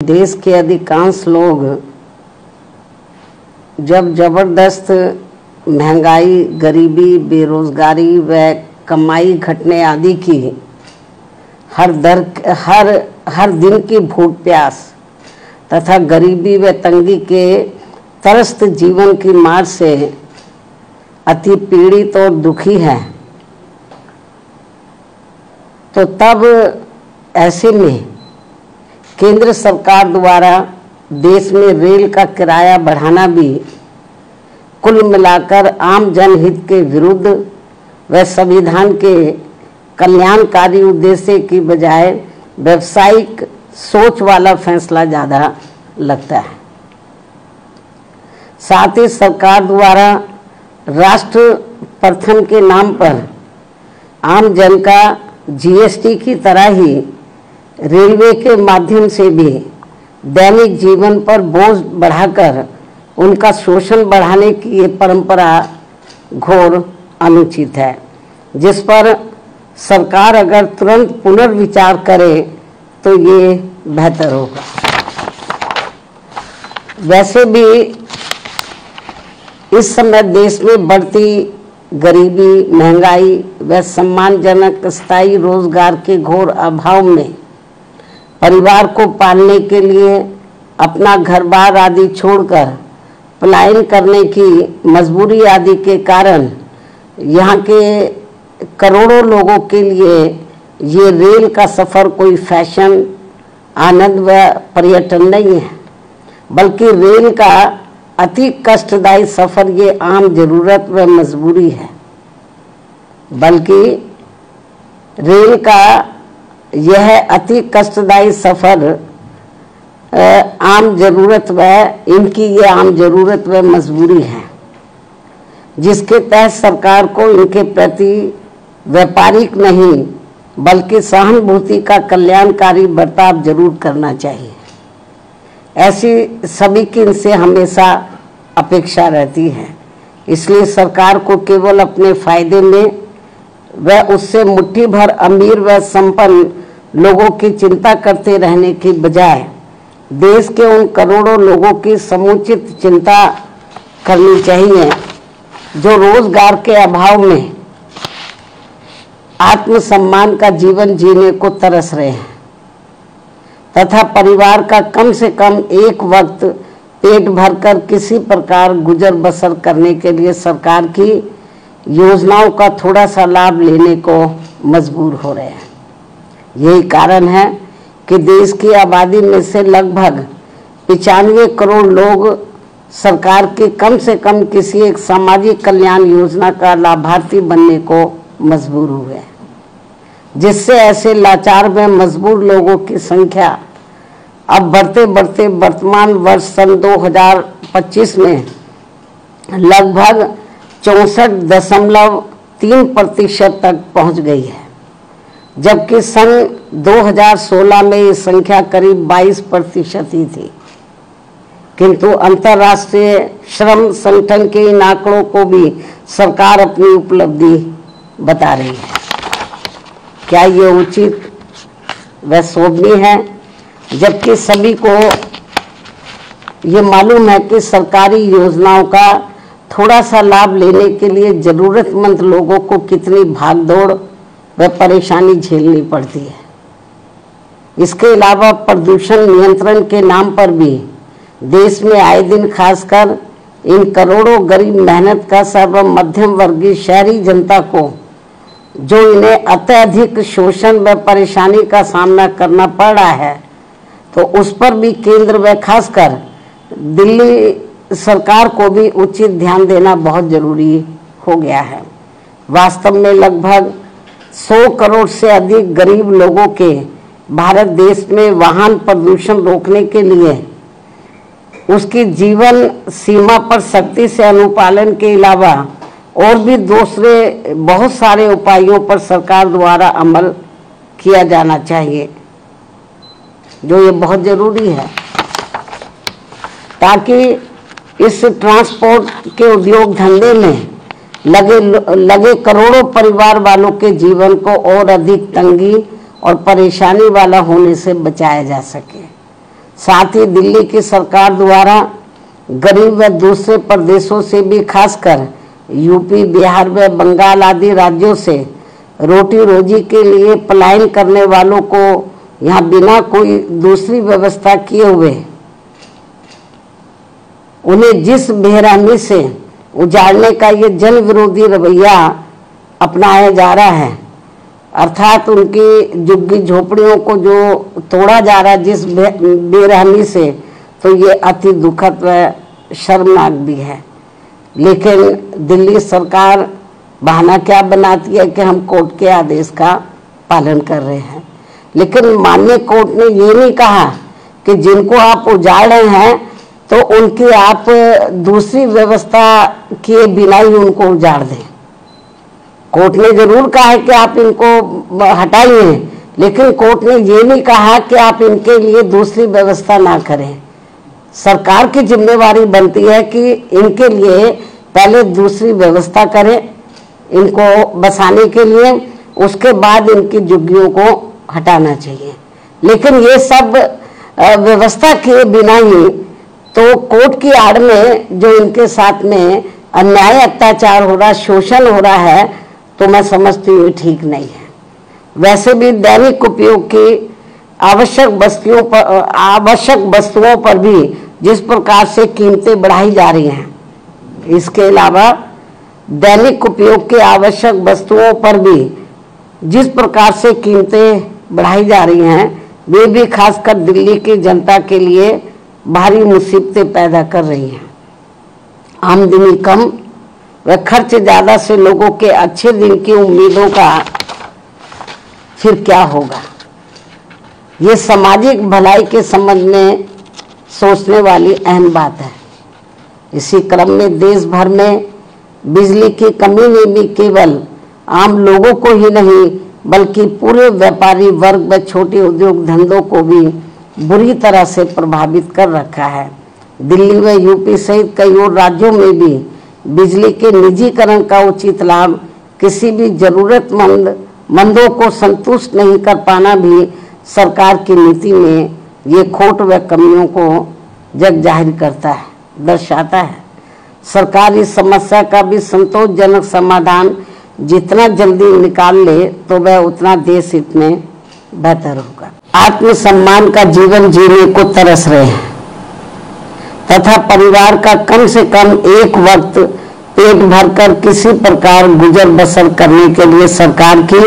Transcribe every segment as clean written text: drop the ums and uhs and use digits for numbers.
देश के अधिकांश लोग जब जबरदस्त महंगाई, गरीबी, बेरोजगारी व कमाई घटने आदि की हर दिन की भूख प्यास तथा गरीबी व तंगी के त्रस्त जीवन की मार से अति पीड़ित और दुखी है, तो तब ऐसे में केंद्र सरकार द्वारा देश में रेल का किराया बढ़ाना भी कुल मिलाकर आम जनहित के विरुद्ध व संविधान के कल्याणकारी उद्देश्य की बजाय व्यावसायिक सोच वाला फैसला ज़्यादा लगता है। साथ ही सरकार द्वारा राष्ट्र प्रथम के नाम पर आम जन का जीएसटी की तरह ही रेलवे के माध्यम से भी दैनिक जीवन पर बोझ बढ़ाकर उनका शोषण बढ़ाने की ये परंपरा घोर अनुचित है, जिस पर सरकार अगर तुरंत पुनर्विचार करे तो ये बेहतर होगा। वैसे भी इस समय देश में बढ़ती गरीबी, महंगाई व सम्मानजनक स्थायी रोजगार के घोर अभाव में परिवार को पालने के लिए अपना घर बार आदि छोड़कर पलायन करने की मजबूरी आदि के कारण यहाँ के करोड़ों लोगों के लिए ये रेल का सफ़र कोई फैशन, आनंद व पर्यटन नहीं है, बल्कि रेल का अति कष्टदायी सफ़र ये आम जरूरत व मजबूरी है। बल्कि रेल का यह अति कष्टदायी सफ़र आम जरूरत व इनकी ये आम जरूरत व मजबूरी है, जिसके तहत सरकार को इनके प्रति व्यापारिक नहीं बल्कि सहानुभूति का कल्याणकारी बर्ताव जरूर करना चाहिए। ऐसी सभी की इनसे हमेशा अपेक्षा रहती है। इसलिए सरकार को केवल अपने फायदे में व उससे मुट्ठी भर अमीर व संपन्न लोगों की चिंता करते रहने की बजाय देश के उन करोड़ों लोगों की समुचित चिंता करनी चाहिए जो रोजगार के अभाव में आत्मसम्मान का जीवन जीने को तरस रहे हैं तथा परिवार का कम से कम एक वक्त पेट भरकर किसी प्रकार गुजर बसर करने के लिए सरकार की योजनाओं का थोड़ा सा लाभ लेने को मजबूर हो रहे हैं। यही कारण है कि देश की आबादी में से लगभग 95 करोड़ लोग सरकार की कम से कम किसी एक सामाजिक कल्याण योजना का लाभार्थी बनने को मजबूर हुए हैं, जिससे ऐसे लाचार व मजबूर लोगों की संख्या अब बढ़ते बढ़ते वर्तमान वर्ष सन 2025 में लगभग 64.3% तक पहुंच गई है, जबकि सन 2016 में ये संख्या करीब 22% ही थी। किंतु अंतर्राष्ट्रीय श्रम संगठन के इन आंकड़ों को भी सरकार अपनी उपलब्धि बता रही है। क्या ये उचित व शोभनीय है? जबकि सभी को ये मालूम है कि सरकारी योजनाओं का थोड़ा सा लाभ लेने के लिए जरूरतमंद लोगों को कितनी भागदौड़ व परेशानी झेलनी पड़ती है। इसके अलावा प्रदूषण नियंत्रण के नाम पर भी देश में आए दिन खासकर इन करोड़ों गरीब मेहनत का सर्व मध्यम वर्गीय शहरी जनता को जो इन्हें अत्यधिक शोषण व परेशानी का सामना करना पड़ रहा है, तो उस पर भी केंद्र व खासकर दिल्ली सरकार को भी उचित ध्यान देना बहुत जरूरी हो गया है। वास्तव में लगभग 100 करोड़ से अधिक गरीब लोगों के भारत देश में वाहन प्रदूषण रोकने के लिए उसकी जीवन सीमा पर सख्ती से अनुपालन के अलावा और भी दूसरे बहुत सारे उपायों पर सरकार द्वारा अमल किया जाना चाहिए, जो ये बहुत जरूरी है, ताकि इस ट्रांसपोर्ट के उद्योग धंधे में लगे करोड़ों परिवार वालों के जीवन को और अधिक तंगी और परेशानी वाला होने से बचाया जा सके। साथ ही दिल्ली की सरकार द्वारा गरीब व दूसरे प्रदेशों से भी, खासकर यूपी, बिहार व बंगाल आदि राज्यों से रोटी रोजी के लिए पलायन करने वालों को यहाँ बिना कोई दूसरी व्यवस्था किए हुए उन्हें जिस बेरहमी से उजाड़ने का ये जन विरोधी रवैया अपनाया जा रहा है, अर्थात उनकी झुग्गी झोपड़ियों को जो तोड़ा जा रहा है जिस बेरहमी से, तो ये अति दुखद व शर्मनाक भी है। लेकिन दिल्ली सरकार बहाना क्या बनाती है कि हम कोर्ट के आदेश का पालन कर रहे हैं, लेकिन माननीय कोर्ट ने ये नहीं कहा कि जिनको आप उजाड़ रहे हैं तो उनकी आप दूसरी व्यवस्था किए बिना ही उनको उजाड़ दें। कोर्ट ने जरूर कहा है कि आप इनको हटाइए, लेकिन कोर्ट ने ये नहीं कहा कि आप इनके लिए दूसरी व्यवस्था ना करें। सरकार की जिम्मेवारी बनती है कि इनके लिए पहले दूसरी व्यवस्था करें इनको बसाने के लिए, उसके बाद इनकी झुग्गियों को हटाना चाहिए। लेकिन ये सब व्यवस्था किए बिना ही तो कोर्ट की आड़ में जो इनके साथ में अन्याय अत्याचार हो रहा, शोषण हो रहा है, तो मैं समझती हूँ ठीक नहीं है। वैसे भी दैनिक उपयोग की आवश्यक वस्तुओं पर भी जिस प्रकार से कीमतें बढ़ाई जा रही हैं, इसके अलावा दैनिक उपयोग की आवश्यक वस्तुओं पर भी जिस प्रकार से कीमतें बढ़ाई जा रही हैं, वे भी खासकर दिल्ली की जनता के लिए भारी मुसीबतें पैदा कर रही हैं। आमदनी कम व खर्च ज़्यादा से लोगों के अच्छे दिन की उम्मीदों का फिर क्या होगा, ये सामाजिक भलाई के संबंध में सोचने वाली अहम बात है। इसी क्रम में देश भर में बिजली की कमी ने भी केवल आम लोगों को ही नहीं बल्कि पूरे व्यापारी वर्ग व छोटे उद्योग धंधों को भी बुरी तरह से प्रभावित कर रखा है। दिल्ली व यूपी सहित कई और राज्यों में भी बिजली के निजीकरण का उचित लाभ किसी भी जरूरतमंदों को संतुष्ट नहीं कर पाना भी सरकार की नीति में ये खोट व कमियों को जग जाहिर करता है, दर्शाता है। सरकार इस समस्या का भी संतोषजनक समाधान जितना जल्दी निकाल ले तो वह उतना देश हित में बेहतर होगा। आत्मसम्मान का जीवन जीने को तरस रहे हैं तथा परिवार का कम से कम एक वक्त पेट भरकर किसी प्रकार गुजर बसर करने के लिए सरकार की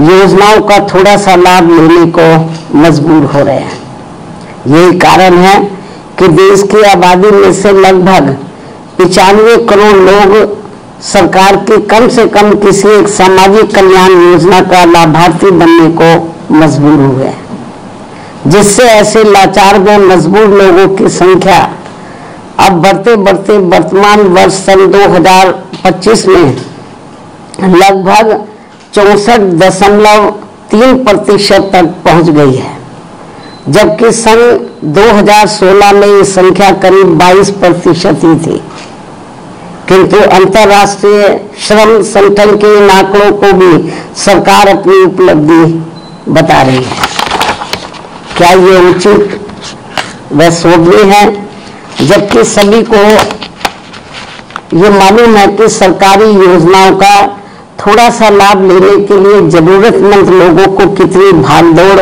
योजनाओं का थोड़ा सा लाभ लेने को मजबूर हो रहे हैं। यही कारण है कि देश की आबादी में से लगभग 95 करोड़ लोग सरकार की कम से कम किसी एक सामाजिक कल्याण योजना का लाभार्थी बनने को मजबूर हुए, जिससे ऐसे लाचार व मजबूर लोगों की संख्या अब बढ़ते बढ़ते वर्तमान वर्ष सन 2025 में लगभग 64.3% तक पहुंच गई है, जबकि सन 2016 में ये संख्या करीब 22% ही थी। किंतु अंतर्राष्ट्रीय श्रम संगठन के इन आंकड़ों को भी सरकार अपनी उपलब्धि बता रही है। क्या ये उचित व शोभनीय है? जबकि सभी को ये मालूम है कि सरकारी योजनाओं का थोड़ा सा लाभ लेने के लिए जरूरतमंद लोगों को कितनी भागदौड़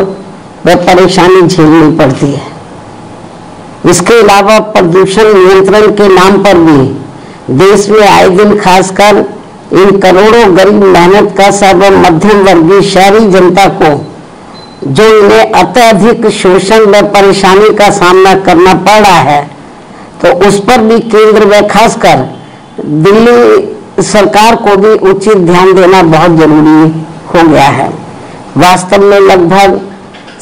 व परेशानी झेलनी पड़ती है। इसके अलावा प्रदूषण नियंत्रण के नाम पर भी देश में आए दिन खासकर इन करोड़ों गरीब मेहनत का सर्व मध्यम वर्गीय शहरी जनता को जो इन्हें अत्यधिक शोषण व परेशानी का सामना करना पड़ रहा है, तो उस पर भी केंद्र व खासकर दिल्ली सरकार को भी उचित ध्यान देना बहुत जरूरी हो गया है। वास्तव में लगभग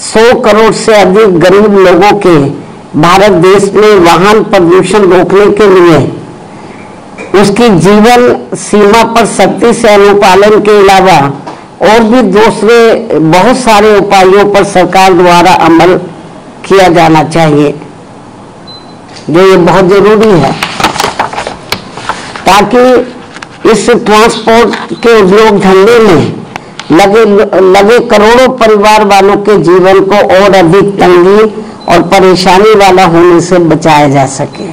100 करोड़ से अधिक गरीब लोगों के भारत देश में वाहन प्रदूषण रोकने के लिए उसकी जीवन सीमा पर सख्ती से अनुपालन के अलावा और भी दूसरे बहुत सारे उपायों पर सरकार द्वारा अमल किया जाना चाहिए, जो ये बहुत जरूरी है, ताकि इस ट्रांसपोर्ट के उद्योग धंधे में लगे करोड़ों परिवार वालों के जीवन को और अधिक तंगी और परेशानी वाला होने से बचाया जा सके।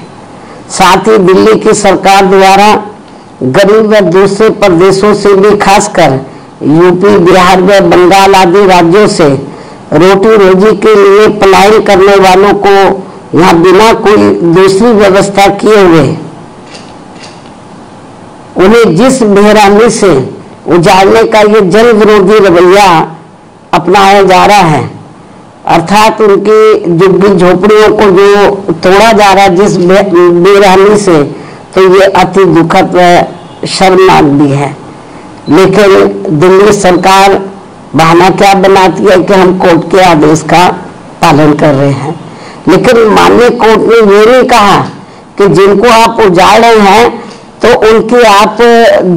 साथ ही दिल्ली की सरकार द्वारा गरीब व दूसरे प्रदेशों से भी, खासकर यूपी, बिहार व बंगाल आदि राज्यों से रोटी रोजी के लिए पलायन करने वालों को यहाँ बिना कोई दूसरी व्यवस्था किए हुए उन्हें जिस बेरहमी से उजाड़ने का ये जन विरोधी रवैया अपनाया जा रहा है, अर्थात उनकी झुग्गी झोपड़ियों को जो तोड़ा जा रहा है जिस बेरहमी से, तो ये अति दुखद व शर्मनाक भी है। लेकिन दिल्ली सरकार बहाना क्या बनाती है कि हम कोर्ट के आदेश का पालन कर रहे हैं, लेकिन माननीय कोर्ट ने ये नहीं कहा कि जिनको आप उजाड़ रहे हैं तो उनकी आप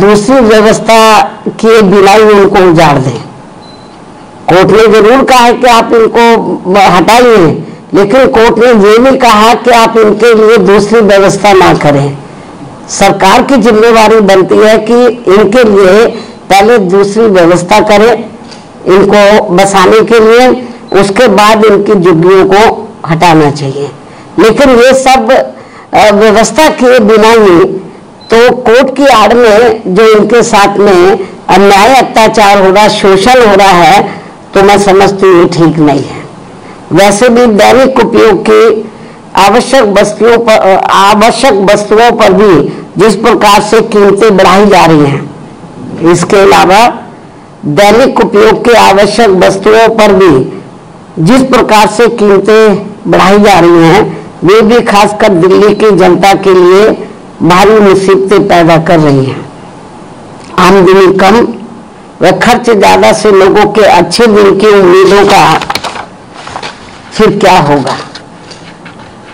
दूसरी व्यवस्था किए बिना ही उनको उजाड़ दें। कोर्ट ने जरूर कहा है कि आप इनको हटाइए, लेकिन कोर्ट ने ये भी कहा कि आप इनके लिए दूसरी व्यवस्था ना करें। सरकार की जिम्मेवारी बनती है कि इनके लिए पहले दूसरी व्यवस्था करें इनको बसाने के लिए, उसके बाद इनकी झुग्गियों को हटाना चाहिए। लेकिन ये सब व्यवस्था किए बिना ही तो कोर्ट की आड़ में जो इनके साथ में अन्याय अत्याचार हो रहा, शोषण हो रहा है, तो मैं समझती हूँ ठीक नहीं है। वैसे भी दैनिक उपयोग की आवश्यक वस्तुओं पर भी जिस प्रकार से कीमतें बढ़ाई जा रही हैं, इसके अलावा दैनिक उपयोग की आवश्यक वस्तुओं पर भी जिस प्रकार से कीमतें बढ़ाई जा रही हैं, वे भी खासकर दिल्ली की जनता के लिए भारी मुसीबतें पैदा कर रही हैं। आमदनी कम व खर्च ज्यादा से लोगों के अच्छे दिन की उम्मीदों का फिर क्या होगा,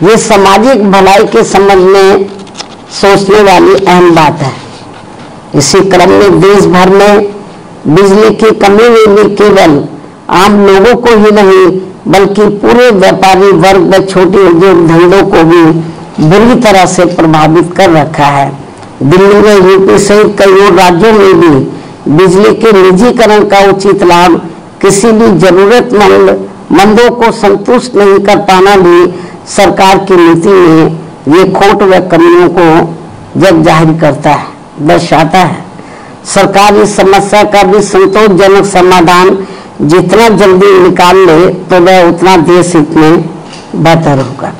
ये सामाजिक भलाई के संबंध में सोचने वाली अहम बात है। इसी क्रम में देश भर में बिजली की कमी ने केवल आम लोगों को ही नहीं बल्कि पूरे व्यापारी वर्ग व छोटे उद्योग धंधों को भी बुरी तरह से प्रभावित कर रखा है। दिल्ली में यूपी सहित कई और राज्यों में भी बिजली के निजीकरण का उचित लाभ किसी भी जरूरतमंदों को संतुष्ट नहीं कर पाना भी सरकार की नीति में ये खोट व कमियों को जग जाहिर करता है, दर्शाता है। सरकार इस समस्या का भी संतोषजनक समाधान जितना जल्दी निकाल ले तो वह उतना देश हित में बेहतर होगा।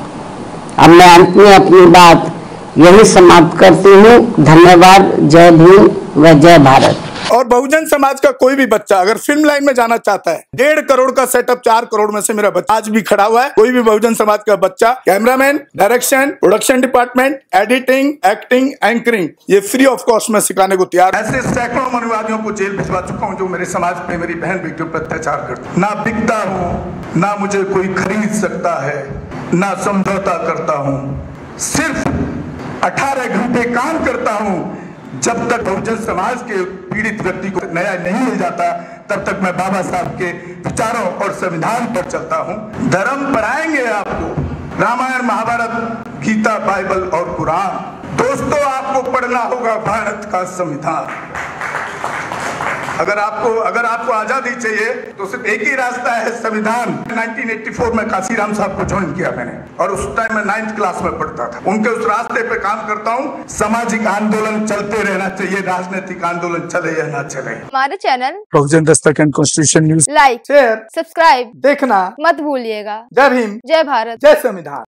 अब मैं अंत में अपनी बात यही समाप्त करती हूँ। धन्यवाद। जय भीम व जय भारत। और बहुजन समाज का कोई भी बच्चा अगर फिल्म लाइन में जाना चाहता है, 1.5 करोड़ का सेटअप 4 करोड़ में से मेरा बच्चा आज भी खड़ा हुआ है। कोई भी बहुजन समाज का बच्चा cameraman, direction, production department, editing, acting, anchoring, ये फ्री ऑफ कॉस्ट में सिखाने को तैयार। ऐसे सैकड़ों मनुवादियों को जेल भिजवा चुका हूँ जो मेरे समाज पे मेरी बहन बेटियों पर अत्याचार करते। ना बिकता हूँ, ना मुझे कोई खरीद सकता है, ना समझौता करता हूँ, सिर्फ 18 घंटे काम करता हूँ। जब तक बहुजन समाज के पीड़ित व्यक्ति को न्याय नहीं मिल जाता तब तक मैं बाबा साहब के विचारों और संविधान पर चलता हूँ। धर्म पढ़ाएंगे आपको, रामायण, महाभारत, गीता, बाइबल और कुरान। दोस्तों, आपको पढ़ना होगा भारत का संविधान। अगर आपको आजादी चाहिए तो सिर्फ एक ही रास्ता है, संविधान। 1984 में काशीराम साहब को ज्वाइन किया मैंने, और उस टाइम मैं 9th क्लास में पढ़ता था। उनके उस रास्ते पे काम करता हूँ। सामाजिक आंदोलन चलते रहना चाहिए, राजनीतिक आंदोलन चले या ना चले। हमारे channel Bahujan Dastak and constitution news like, share, subscribe देखना मत भूलिएगा। जय भीम, जय भारत, जय संविधान।